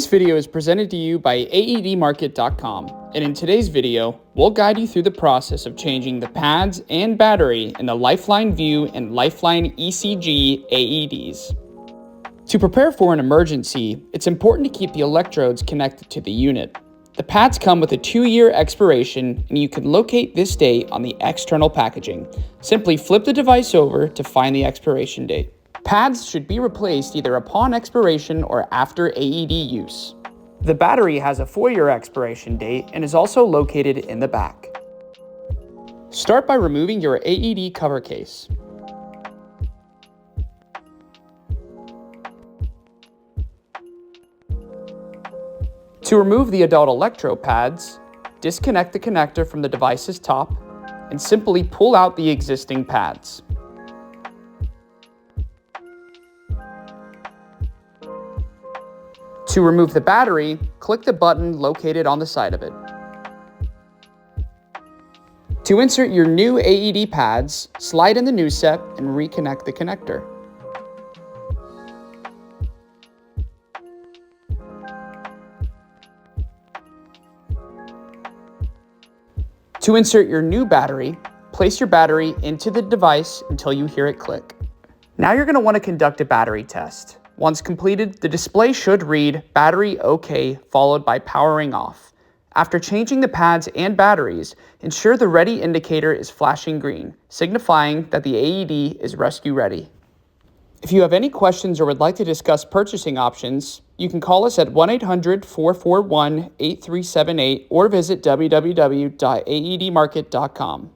This video is presented to you by AEDmarket.com, and in today's video, we'll guide you through the process of changing the pads and battery in the Lifeline View and Lifeline ECG AEDs. To prepare for an emergency, it's important to keep the electrodes connected to the unit. The pads come with a 2-year expiration, and you can locate this date on the external packaging. Simply flip the device over to find the expiration date. Pads should be replaced either upon expiration or after AED use. The battery has a 4-year expiration date and is also located in the back. Start by removing your AED cover case. To remove the adult electrode pads, disconnect the connector from the device's top and simply pull out the existing pads. To remove the battery, click the button located on the side of it. To insert your new AED pads, slide in the new set and reconnect the connector. To insert your new battery, place your battery into the device until you hear it click. Now you're going to want to conduct a battery test. Once completed, the display should read "Battery OK" followed by powering off. After changing the pads and batteries, ensure the ready indicator is flashing green, signifying that the AED is rescue ready. If you have any questions or would like to discuss purchasing options, you can call us at 1-800-441-8378 or visit www.aedmarket.com.